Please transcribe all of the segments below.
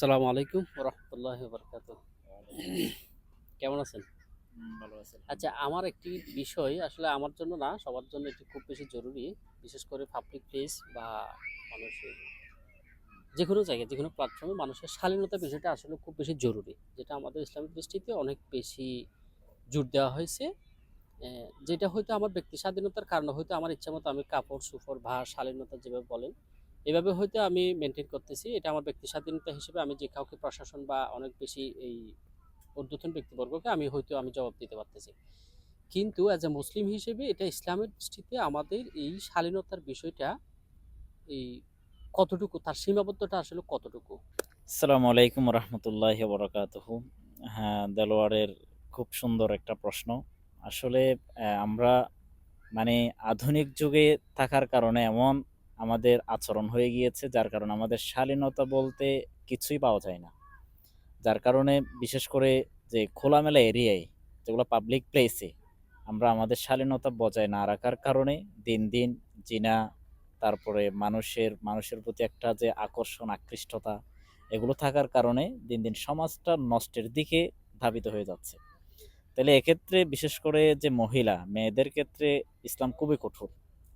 আসসালামু আলাইকুম রহমতুল্লাহ বরকাত। কেমন আছেন? ভালো আছে আচ্ছা, আলহামদুলিল্লাহ। আমার একটি বিষয় আসলে আমার জন্য না, সবার জন্য এটি খুব বেশি জরুরি। বিশেষ করে পাবলিক প্লেস বা মানুষের যে কোনো জায়গায়, যে কোনো প্ল্যাটফর্মে মানুষের শালীনতা বিষয়টা আসলে খুব বেশি জরুরি, যেটা আমাদের ইসলামিক দৃষ্টিতে অনেক বেশি জোর দেওয়া হয়েছে। যেটা হয়তো আমার ব্যক্তি স্বাধীনতার কারণে হয়তো আমার ইচ্ছা মতো আমি কাপড় সুফর বা শালীনতা যেভাবে বলেন এভাবে হয়তো আমি মেনটেন করতেছি। এটা আমার ব্যক্তি স্বাধীনতা হিসেবে আমি যে কাউকে প্রশাসন বা অনেক বেশি এই ঊর্ধ্বতন ব্যক্তিবর্গকে আমি জবাব দিতে পারতেছি। কিন্তু অ্যাজ এ মুসলিম হিসেবে এটা ইসলামের দৃষ্টিতে আমাদের এই শালীনতার বিষয়টা এই কতটুকু, তার সীমাবদ্ধতা আসলে কতটুকু? আসসালামু আলাইকুম রহমতুল্লাহ বরকাতুহু। হ্যাঁ, দেলোয়ারের খুব সুন্দর একটা প্রশ্ন। আসলে আমরা মানে আধুনিক যুগে থাকার কারণে এমন আমাদের আচরণ হয়ে গিয়েছে, যার কারণে আমাদের শালীনতা বলতে কিছুই পাওয়া যায় না। যার কারণে বিশেষ করে যে খোলামেলা এরিয়ায়, যেগুলো পাবলিক প্লেসে, আমরা আমাদের শালীনতা বজায় না রাখার কারণে দিন দিন জিনা, তারপরে মানুষের প্রতি একটা যে আকর্ষণ আকৃষ্টতা, এগুলো থাকার কারণে দিন দিন সমাজটা নষ্টের দিকে ধাবিত হয়ে যাচ্ছে। তাহলে এক্ষেত্রে বিশেষ করে যে মহিলা মেয়েদের ক্ষেত্রে ইসলাম খুবই কঠোর।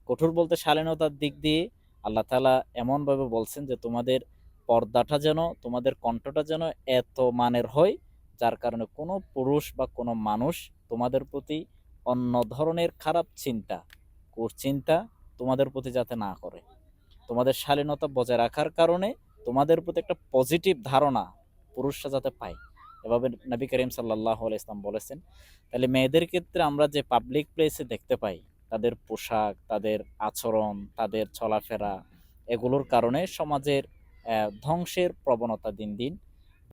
কঠোর বলতে শালীনতার দিক দিয়ে আল্লাহ তাআলা এমনভাবে বলছেন যে তোমাদের পর্দাটা যেন, তোমাদের কণ্ঠটা যেন এত মানের হয়, যার কারণে কোনো পুরুষ বা কোনো মানুষ তোমাদের প্রতি অন্য ধরনের খারাপ চিন্তা, কুচিন্তা তোমাদের প্রতি যাতে না করে। তোমাদের শালীনতা বজায় রাখার কারণে তোমাদের প্রতি একটা পজিটিভ ধারণা পুরুষরা যাতে পায়, এভাবে নবী করিম সাল্লাল্লাহু আলাইহি ওয়াসাল্লাম বলেছেন। তাহলে মেয়েদের ক্ষেত্রে আমরা যে পাবলিক প্লেসে দেখতে পাই, তাদের পোশাক, তাদের আচরণ, তাদের চলাফেরা, এগুলোর কারণে সমাজের ধ্বংসের প্রবণতা দিন দিন